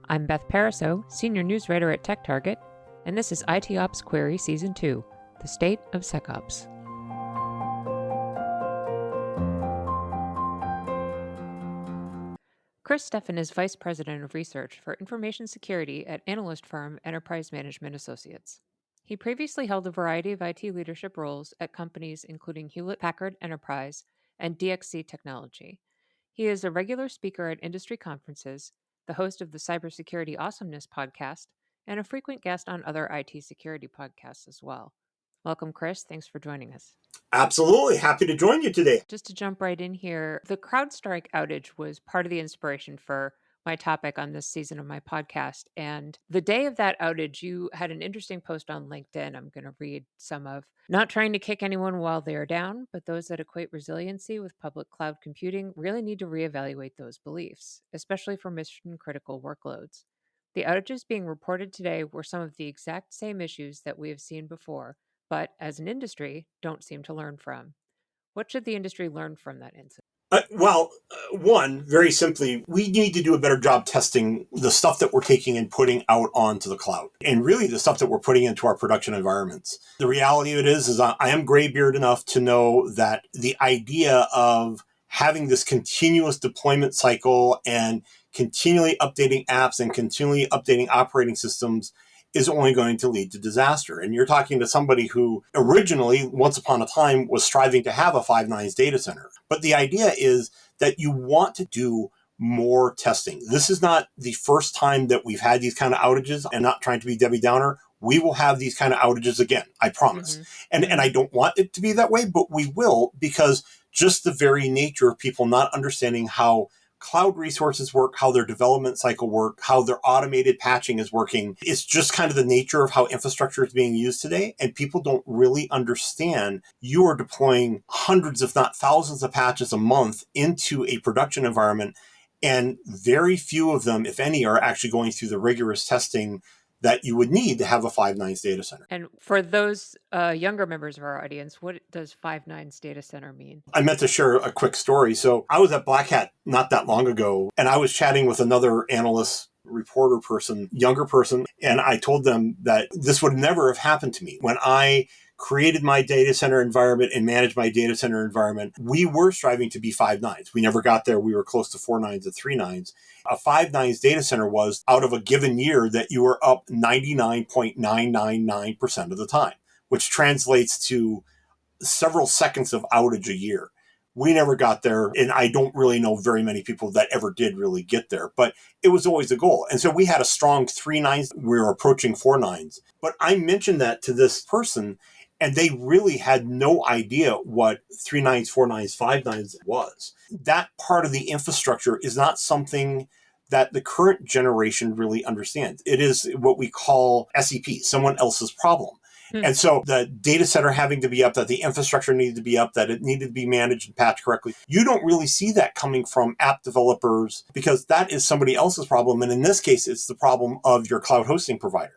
I'm Beth Pariseau, Senior News Writer at Tech Target, and this is IT Ops Query Season 2, The State of SecOps. Chris Steffen is Vice President of Research for Information Security at analyst firm Enterprise Management Associates. He previously held a variety of IT leadership roles at companies including Hewlett Packard Enterprise and DXC Technology. He is a regular speaker at industry conferences, the host of the Cybersecurity Awesomeness podcast, and a frequent guest on other IT security podcasts as well. Welcome, Chris. Thanks for joining us. Absolutely. Happy to join you today. Just to jump right in here, the Crowdstrike outage was part of the inspiration for my topic on this season of my podcast. And the day of that outage, you had an interesting post on LinkedIn. I'm going to read some of. Not trying to kick anyone while they are down, but those that equate resiliency with public cloud computing really need to reevaluate those beliefs, especially for mission critical workloads. The outages being reported today were some of the exact same issues that we have seen before, but as an industry, don't seem to learn from. What should the industry learn from that incident? One, very simply, we need to do a better job testing the stuff that we're taking and putting out onto the cloud, and really the stuff that we're putting into our production environments. The reality of it is I am graybeard enough to know that the idea of having this continuous deployment cycle and continually updating apps and continually updating operating systems is only going to lead to disaster. And you're talking to somebody who originally, once upon a time, was striving to have a 5 nines data center. But the idea is that you want to do more testing. This is not the first time that we've had these kind of outages. I'm not trying to be Debbie Downer. We will have these kind of outages again, I promise. Mm-hmm. And I don't want it to be that way, but we will, because just the very nature of people not understanding how cloud resources work, how their development cycle work, how their automated patching is working. It's just kind of the nature of how infrastructure is being used today. And people don't really understand you are deploying hundreds, if not thousands of patches a month into a production environment. And very few of them, if any, are actually going through the rigorous testing that you would need to have a 5 nines data center. And for those younger members of our audience, what does 5 nines data center mean? I meant to share a quick story. So I was at Black Hat not that long ago, and I was chatting with another analyst, reporter person, younger person, and I told them that this would never have happened to me. When I created my data center environment and managed my data center environment, we were striving to be 5 nines. We never got there. We were close to 4 nines and 3 nines. A 5 nines data center was out of a given year that you were up 99.999% of the time, which translates to several seconds of outage a year. We never got there, and I don't really know very many people that ever did really get there, but it was always a goal. And so we had a strong 3 nines. We were approaching 4 nines. But I mentioned that to this person, and they really had no idea what 3 nines, 4 nines, 5 nines was. That part of the infrastructure is not something that the current generation really understands. It is what we call SEP, someone else's problem. And so the data center having to be up, that the infrastructure needed to be up, that it needed to be managed and patched correctly. You don't really see that coming from app developers, because that is somebody else's problem. And in this case, it's the problem of your cloud hosting provider.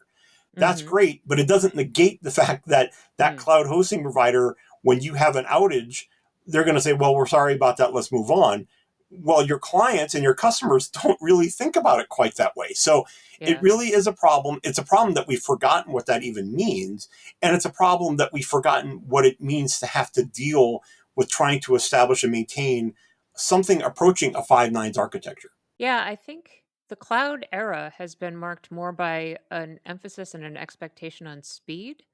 That's great, but it doesn't negate the fact that cloud hosting provider, when you have an outage, they're going to say, well, we're sorry about that. Let's move on. Well, your clients and your customers don't really think about it quite that way. So it really is a problem. It's a problem that we've forgotten what that even means. And it's a problem that we've forgotten what it means to have to deal with trying to establish and maintain something approaching a 5 nines architecture. Yeah, I think the cloud era has been marked more by an emphasis and an expectation on speed,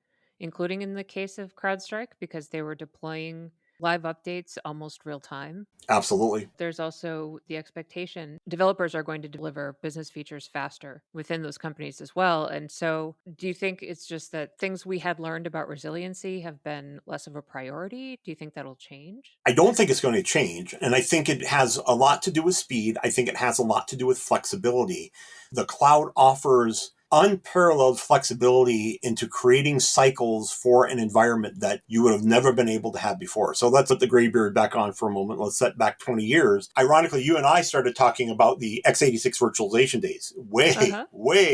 including in the case of Crowdstrike, because they were deploying live updates almost real time. Absolutely. There's also the expectation developers are going to deliver business features faster within those companies as well. And so do you think it's just that things we had learned about resiliency have been less of a priority? Do you think that'll change? I don't think it's going to change. And I think it has a lot to do with speed. I think it has a lot to do with flexibility. The cloud offers unparalleled flexibility into creating cycles for an environment that you would have never been able to have before. So let's put the graybeard back on for a moment. Let's set back 20 years. Ironically, you and I started talking about the x86 virtualization days way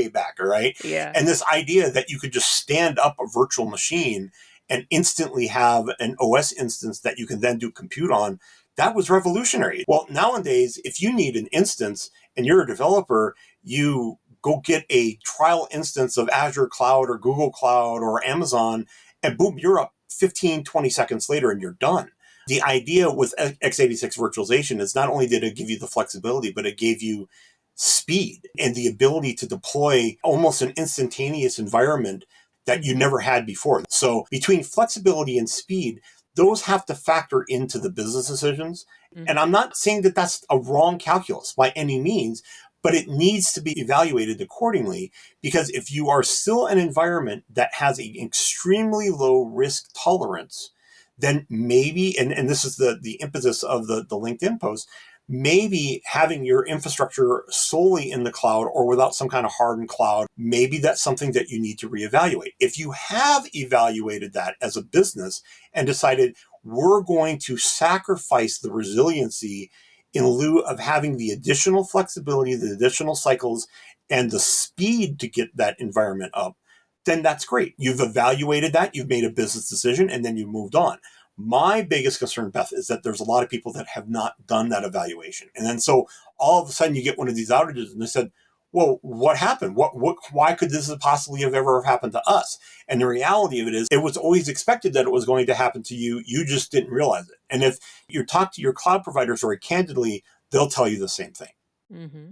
back, all right? Yeah. And this idea that you could just stand up a virtual machine and instantly have an OS instance that you can then do compute on, that was revolutionary. Well, nowadays, if you need an instance and you're a developer, you go get a trial instance of Azure Cloud or Google Cloud or Amazon, and boom, you're up 15, 20 seconds later and you're done. The idea with x86 virtualization is not only did it give you the flexibility, but it gave you speed and the ability to deploy almost an instantaneous environment that you never had before. So between flexibility and speed, those have to factor into the business decisions. And I'm not saying that that's a wrong calculus by any means, but it needs to be evaluated accordingly, because if you are still an environment that has an extremely low risk tolerance, then maybe, and this is the impetus of the LinkedIn post, maybe having your infrastructure solely in the cloud or without some kind of hardened cloud, maybe that's something that you need to reevaluate. If you have evaluated that as a business and decided we're going to sacrifice the resiliency in lieu of having the additional flexibility, the additional cycles, and the speed to get that environment up, then that's great. You've evaluated that, you've made a business decision, and then you moved on. My biggest concern, Beth, is that there's a lot of people that have not done that evaluation. And then so all of a sudden you get one of these outages and they said, well, what happened? Why could this possibly have ever happened to us? And the reality of it is, it was always expected that it was going to happen to you. You just didn't realize it. And if you talk to your cloud providers very candidly, they'll tell you the same thing. Mm-hmm.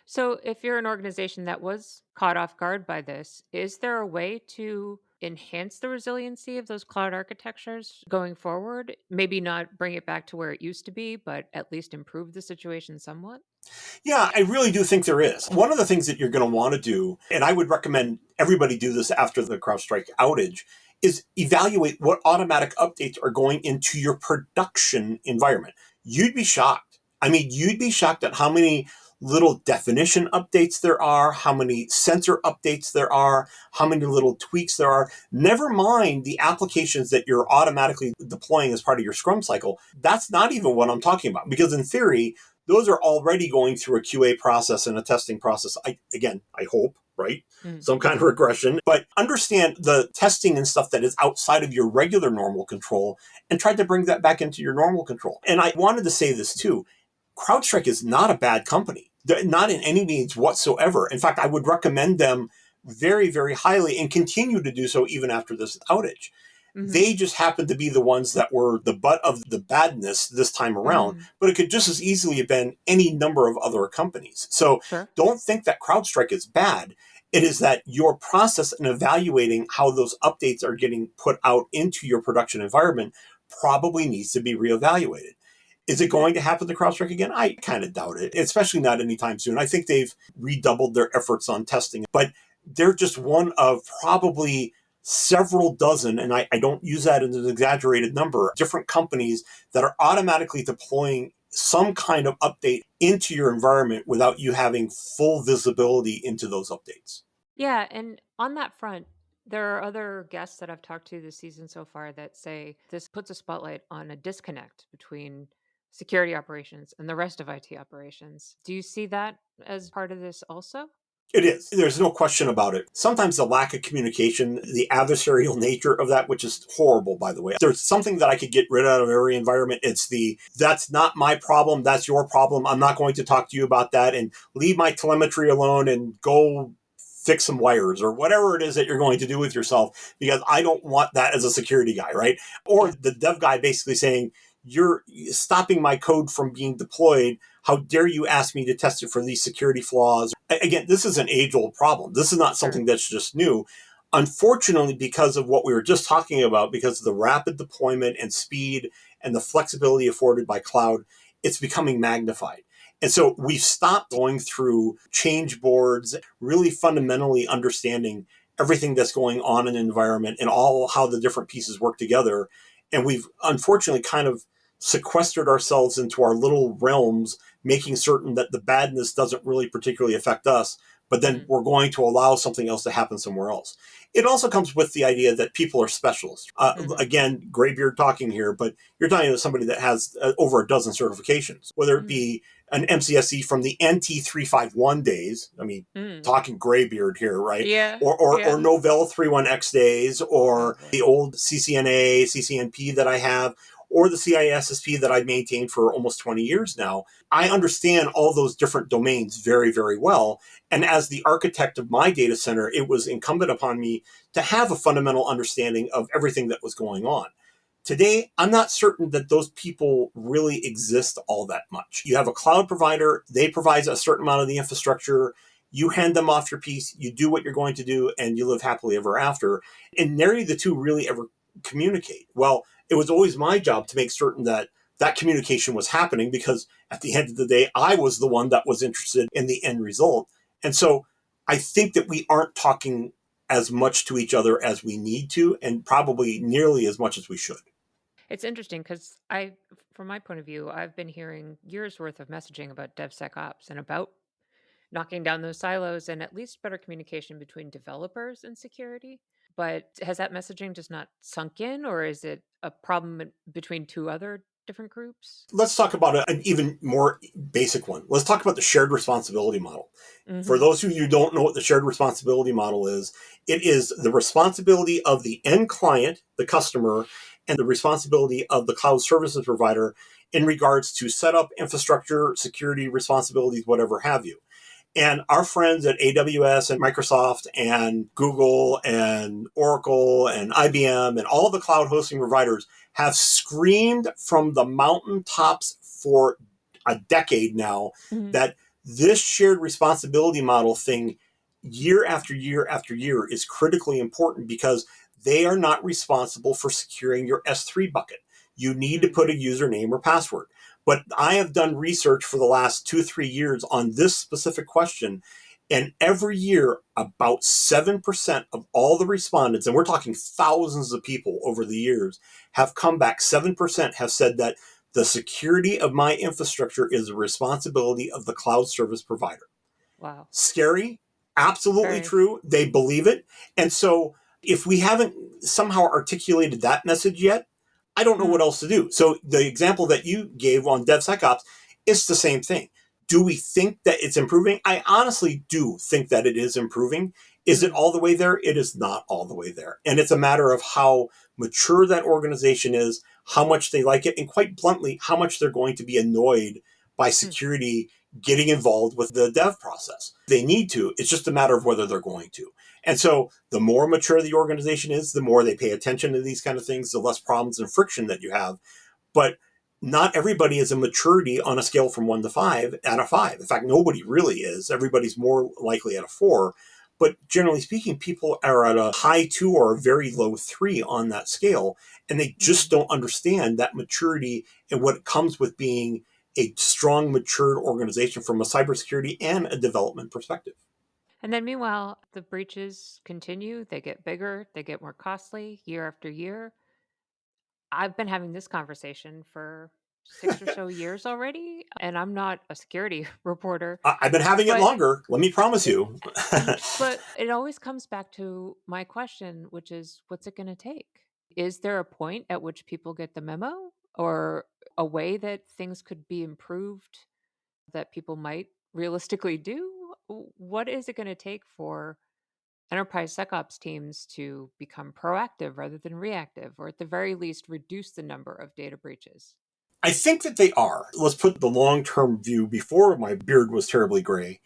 So, if you're an organization that was caught off guard by this, is there a way to enhance the resiliency of those cloud architectures going forward? Maybe not bring it back to where it used to be, but at least improve the situation somewhat? Yeah, I really do think there is. One of the things that you're going to want to do, and I would recommend everybody do this after the CrowdStrike outage, is evaluate what automatic updates are going into your production environment. You'd be shocked. I mean, you'd be shocked at how many little definition updates there are, how many sensor updates there are, how many little tweaks there are. Never mind the applications that you're automatically deploying as part of your Scrum cycle. That's not even what I'm talking about, because in theory, those are already going through a QA process and a testing process. I hope, right? Mm. Some kind of regression, but understand the testing and stuff that is outside of your regular normal control and try to bring that back into your normal control. And I wanted to say this too. CrowdStrike is not a bad company. They're not in any means whatsoever. In fact, I would recommend them very, very highly and continue to do so even after this outage. Mm-hmm. They just happened to be the ones that were the butt of the badness this time around, Mm. but it could just as easily have been any number of other companies. So Sure. don't think that CrowdStrike is bad. It is that your process in evaluating how those updates are getting put out into your production environment probably needs to be reevaluated. Is it going to happen to CrowdStrike again? I kind of doubt it, especially not anytime soon. I think they've redoubled their efforts on testing, but they're just one of probably several dozen, and I don't use that as an exaggerated number, different companies that are automatically deploying some kind of update into your environment without you having full visibility into those updates. Yeah, and on that front, there are other guests that I've talked to this season so far that say this puts a spotlight on a disconnect between security operations and the rest of IT operations. Do you see that as part of this also? It is. There's no question about it. Sometimes the lack of communication, the adversarial nature of that, which is horrible, by the way. There's something that I could get rid of every environment. It's that's not my problem. That's your problem. I'm not going to talk to you about that, and leave my telemetry alone and go fix some wires or whatever it is that you're going to do with yourself, because I don't want that as a security guy, right? Or Yeah. the dev guy basically saying, you're stopping my code from being deployed. How dare you ask me to test it for these security flaws? Again, this is an age-old problem. This is not Sure. something that's just new. Unfortunately, because of what we were just talking about, because of the rapid deployment and speed and the flexibility afforded by cloud, it's becoming magnified. And so we've stopped going through change boards, really fundamentally understanding everything that's going on in the environment and all how the different pieces work together. And we've unfortunately kind of sequestered ourselves into our little realms, making certain that the badness doesn't really particularly affect us, but then Mm. we're going to allow something else to happen somewhere else. It also comes with the idea that people are specialists. Hmm. Again, graybeard talking here, but you're talking to somebody that has over a dozen certifications, whether it Mm. be an MCSE from the NT351 days. I mean, Mm. talking graybeard here, right? Yeah. Or Yeah. Novell 31X days, Oh or boy. the old CCNA, CCNP that I have, or the CISSP that I've maintained for almost 20 years now. I understand all those different domains very, very well. And as the architect of my data center, it was incumbent upon me to have a fundamental understanding of everything that was going on. Today, I'm not certain that those people really exist all that much. You have a cloud provider, they provide a certain amount of the infrastructure, you hand them off your piece, you do what you're going to do, and you live happily ever after. And nary the two really ever communicate. Well, it was always my job to make certain that that communication was happening, because at the end of the day, I was the one that was interested in the end result. And so I think that we aren't talking as much to each other as we need to, and probably nearly as much as we should. It's interesting because from my point of view, I've been hearing years worth of messaging about DevSecOps and about knocking down those silos and at least better communication between developers and security. But has that messaging just not sunk in, or is it a problem between two other different groups? Let's talk about an even more basic one. Let's talk about the shared responsibility model. For Hmm. those of you who don't know what the shared responsibility model is, it is the responsibility of the end client, the customer, and the responsibility of the cloud services provider in regards to setup, infrastructure, security responsibilities, whatever have you. And our friends at AWS and Microsoft and Google and Oracle and IBM and all the cloud hosting providers have screamed from the mountaintops for a decade now Hmm. that this shared responsibility model thing, year after year after year, is critically important, because they are not responsible for securing your S3 bucket. You need to put a username or password. But I have done research for the last 2-3 years on this specific question. And every year, about 7% of all the respondents, and we're talking thousands of people over the years, have come back. 7% have said that the security of my infrastructure is the responsibility of the cloud service provider. Wow. Scary, absolutely Very. true. They believe it. And so if we haven't somehow articulated that message yet, I don't know what Mm, else to do. So the example that you gave on DevSecOps, it's the same thing. Do we think that it's improving? I honestly do think that it is improving. Is it mm, all the way there? It is not all the way there. And it's a matter of how mature that organization is, how much they like it, and quite bluntly, how much they're going to be annoyed by mm. security getting involved with the dev process. They need to. It's just a matter of whether they're going to. And so the more mature the organization is, the more they pay attention to these kind of things, the less problems and friction that you have. But not everybody is a maturity on a scale from 1 to 5 at a 5. In fact, nobody really is. Everybody's more likely at a 4. But generally speaking, people are at a high 2 or a very low 3 on that scale. And they just Mm. don't understand that maturity and what comes with being a strong, matured organization from a cybersecurity and a development perspective. And then meanwhile, the breaches continue. They get bigger, they get more costly year after year. I've been having this conversation for 6 or so years already, and I'm not a security reporter, I've been having it but longer, let me promise it, you. but it always comes back to my question, which is what's it going to take? Is there a point at which people get the memo, or a way that things could be improved that people might realistically do? What is it going to take for enterprise SecOps teams to become proactive rather than reactive, or at the very least, reduce the number of data breaches? I think that they are. Let's put the long term view before my beard was terribly gray.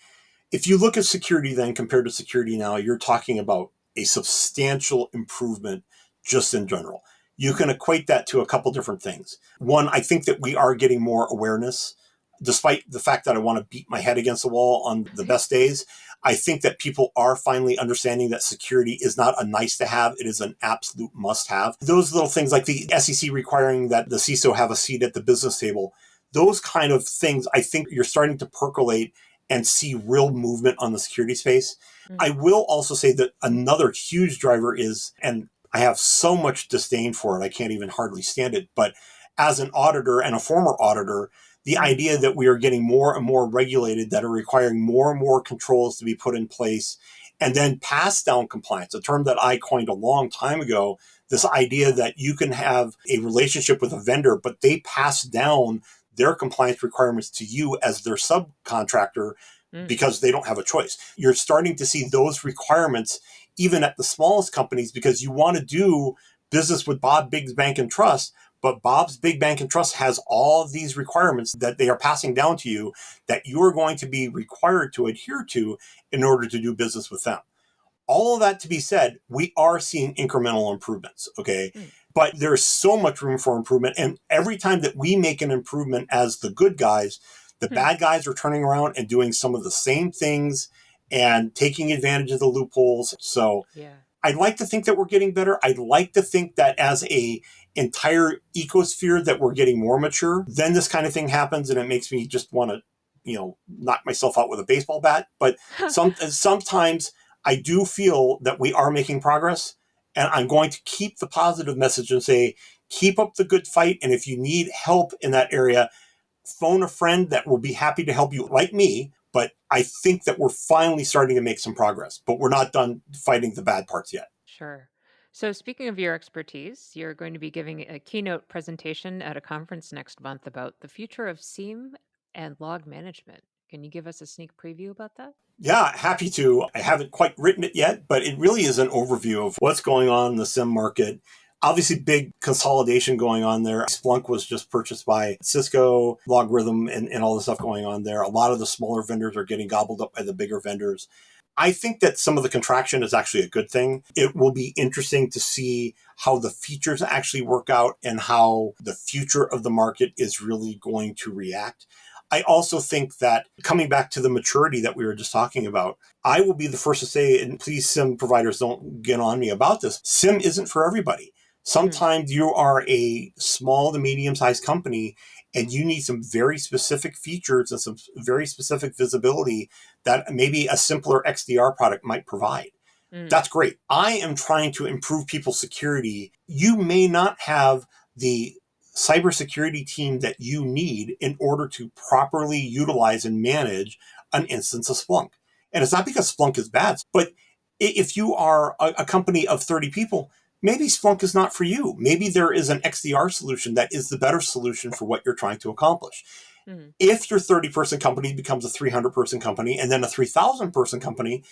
If you look at security then compared to security now, you're talking about a substantial improvement just in general. You can equate that to a couple different things. One, I think that we are getting more awareness. Despite the fact that I want to beat my head against the wall on the best days, I think that people are finally understanding that security is not a nice to have, it is an absolute must have. Those little things like the SEC requiring that the CISO have a seat at the business table, those kind of things, I think you're starting to percolate and see real movement on the security space. Mm, I will also say that another huge driver is, and I have so much disdain for it, I can't even hardly stand it, but as an auditor and a former auditor, the mm, idea that we are getting more and more regulated, that are requiring more and more controls to be put in place, and then pass down compliance, a term that I coined a long time ago. This idea that you can have a relationship with a vendor, but they pass down their compliance requirements to you as their subcontractor mm. because they don't have a choice. You're starting to see those requirements even at the smallest companies, because you want to do business with Bob Biggs Bank and Trust, But Bob's Big Bank and Trust has all of these requirements that they are passing down to you that you are going to be required to adhere to in order to do business with them. All of that to be said, we are seeing incremental improvements, okay? Mm. But there's so much room for improvement. And every time that we make an improvement as the good guys, the Hmm. bad guys are turning around and doing some of the same things and taking advantage of the loopholes. So Yeah. I'd like to think that we're getting better. I'd like to think that as a entire ecosphere that we're getting more mature. Then this kind of thing happens and it makes me just want to, knock myself out with a baseball bat. But sometimes I do feel that we are making progress, and I'm going to keep the positive message and say, keep up the good fight. And if you need help in that area, phone a friend that will be happy to help you, like me. But I think that we're finally starting to make some progress, but we're not done fighting the bad parts yet. Sure. So, speaking of your expertise, you're going to be giving a keynote presentation at a conference next month about the future of SIEM and log management. Can you give us a sneak preview about that? Yeah, happy to. I haven't quite written it yet, but it really is an overview of what's going on in the SIM market. Obviously, big consolidation going on there. Splunk was just purchased by Cisco, Logarithm, and all the stuff going on there. A lot of the smaller vendors are getting gobbled up by the bigger vendors. I think that some of the contraction is actually a good thing. It will be interesting to see how the features actually work out and how the future of the market is really going to react. I also think that coming back to the maturity that we were just talking about, I will be the first to say, and please, SIM providers, don't get on me about this. SIM isn't for everybody. Mm. Sometimes you are a small to medium sized company and you need some very specific features and some very specific visibility that maybe a simpler XDR product might provide. Mm. That's great. I am trying to improve people's security. You may not have the cybersecurity team that you need in order to properly utilize and manage an instance of Splunk. And it's not because Splunk is bad, but if you are a company of 30 people, maybe Splunk is not for you. Maybe there is an XDR solution that is the better solution for what you're trying to accomplish. Mm. If your 30-person company becomes a 300-person company and then a 3,000-person company,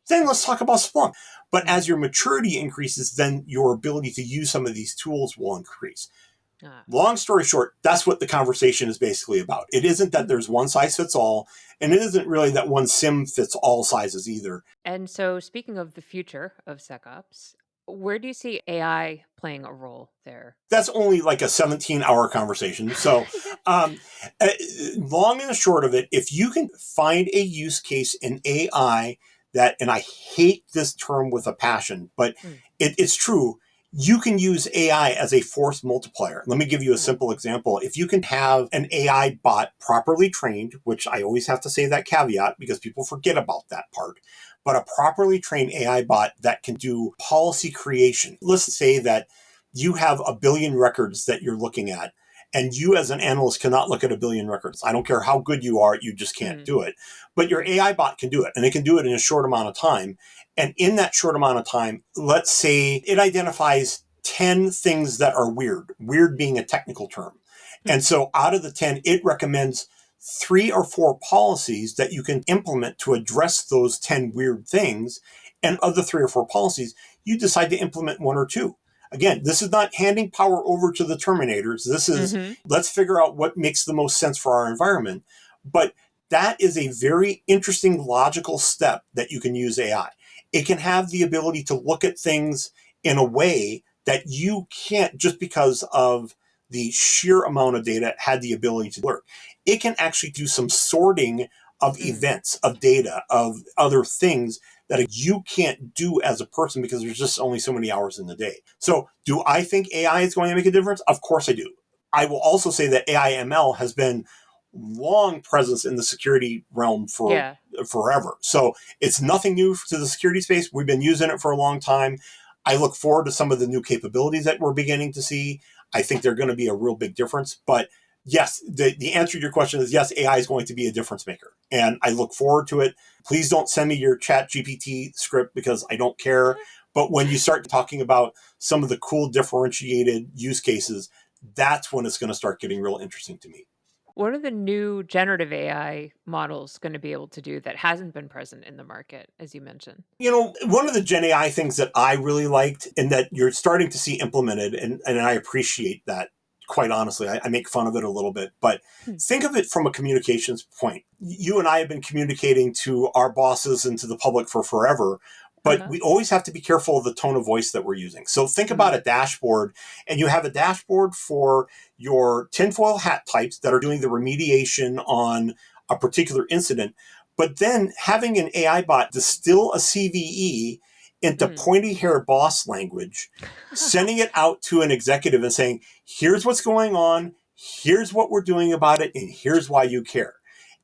then let's talk about Splunk. But Mm. as your maturity increases, then your ability to use some of these tools will increase. Ah. Long story short, that's what the conversation is basically about. It isn't that Mm. there's one size fits all, and it isn't really that one SIM fits all sizes either. And so, speaking of the future of SecOps, where do you see AI playing a role there? That's only like a 17-hour conversation. So, Yeah. um, uh, long and the short of it, if you can find a use case in AI that, and I hate this term with a passion, but Mm. it's true, you can use AI as a force multiplier. Let me give you a Mm. simple example. If you can have an AI bot properly trained, which I always have to say that caveat because people forget about that part, but a properly trained AI bot that can do policy creation. Let's say that you have a billion records that you're looking at, and you as an analyst cannot look at a billion records. I don't care how good you are, you just can't Mm. do it. But your Mm. AI bot can do it, and it can do it in a short amount of time. And in that short amount of time, let's say it identifies 10 things that are weird, weird being a technical term. Mm. And so out of the 10, it recommends 3 or 4 policies that you can implement to address those 10 weird things. And of the 3 or 4 policies, you decide to implement 1 or 2. Again, this is not handing power over to the terminators. This is, Mm-hmm. let's figure out what makes the most sense for our environment. But that is a very interesting logical step that you can use AI. It can have the ability to look at things in a way that you can't, just because of the sheer amount of data, had the ability to work. It can actually do some sorting of Mm. events, of data, of other things that you can't do as a person because there's just only so many hours in the day. So, do I think AI is going to make a difference? Of course I do. I will also say that AI ML has been long presence in the security realm for Yeah. forever. So it's nothing new to the security space. We've been using it for a long time. I look forward to some of the new capabilities that we're beginning to see. I think they're going to be a real big difference. But yes, the answer to your question is yes, AI is going to be a difference maker. And I look forward to it. Please don't send me your chat GPT script because I don't care. But when you start talking about some of the cool differentiated use cases, that's when it's going to start getting real interesting to me. What are the new generative AI models going to be able to do that hasn't been present in the market, as you mentioned? One of the Gen AI things that I really liked and that you're starting to see implemented, and I appreciate that, quite honestly. I make fun of it a little bit, but Hmm. think of it from a communications point. You and I have been communicating to our bosses and to the public for forever, but Uh-huh. we always have to be careful of the tone of voice that we're using. So think about Mm, a dashboard, and you have a dashboard for your tinfoil hat types that are doing the remediation on a particular incident. But then having an AI bot distill a CVE into mm. pointy hair boss language, sending it out to an executive and saying, here's what's going on, here's what we're doing about it, and here's why you care.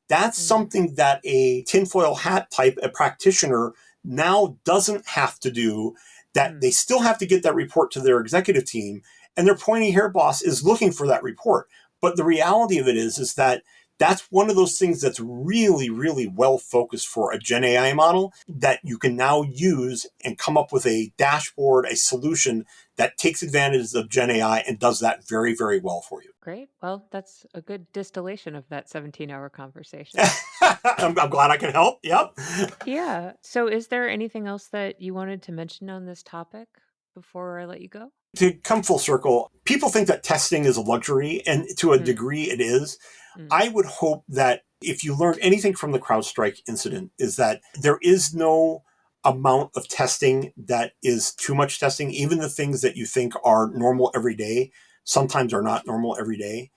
That's Mm, something that a tinfoil hat type, a practitioner, now doesn't have to do, that mm, they still have to get that report to their executive team, and their pointy hair boss is looking for that report. But the reality of it is that that's one of those things that's really, really well focused for a Gen AI model that you can now use and come up with a dashboard, a solution that takes advantage of Gen AI and does that very, very well for you. great. Well, that's a good distillation of that 17-hour conversation. I'm glad I can help. Yep. Yeah. So, is there anything else that you wanted to mention on this topic before I let you go? To come full circle, people think that testing is a luxury, and to a Mm, degree it is. mm, I would hope that if you learned anything from the CrowdStrike incident, is that there is no amount of testing that is too much testing. Even the things that you think are normal every day sometimes are not normal every day.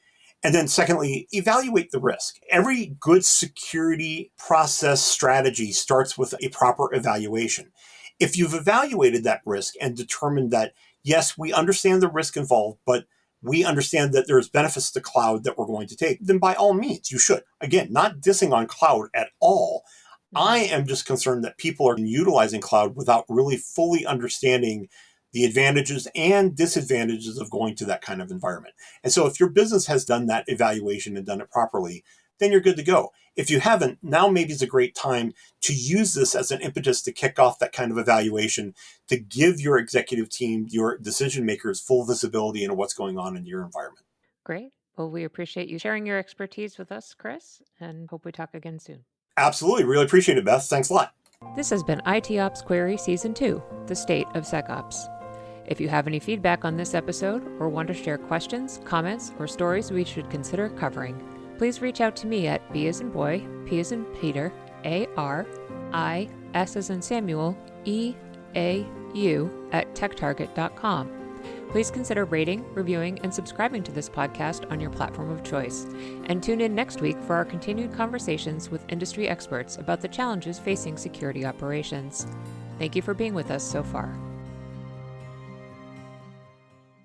And then, secondly, evaluate the risk. Every good security process strategy starts with a proper evaluation. If you've evaluated that risk and determined that, yes, we understand the risk involved, but we understand that there's benefits to cloud that we're going to take, then by all means, you should. Again, not dissing on cloud at all. I mm. am just concerned that people are utilizing cloud without really fully understanding the advantages and disadvantages of going to that kind of environment. And so if your business has done that evaluation and done it properly, then you're good to go. If you haven't, now maybe is a great time to use this as an impetus to kick off that kind of evaluation, to give your executive team, your decision makers, full visibility into what's going on in your environment. Great. Well, we appreciate you sharing your expertise with us, Chris, and hope we talk again soon. Absolutely. Really appreciate it, Beth. Thanks a lot. This has been IT Ops Query Season 2, The State of SecOps. If you have any feedback on this episode or want to share questions, comments, or stories we should consider covering, please reach out to me at B as in boy, P as in Peter, A R I S as in Samuel, E A U at techtarget.com. Please consider rating, reviewing, and subscribing to this podcast on your platform of choice. And tune in next week for our continued conversations with industry experts about the challenges facing security operations. Thank you for being with us so far.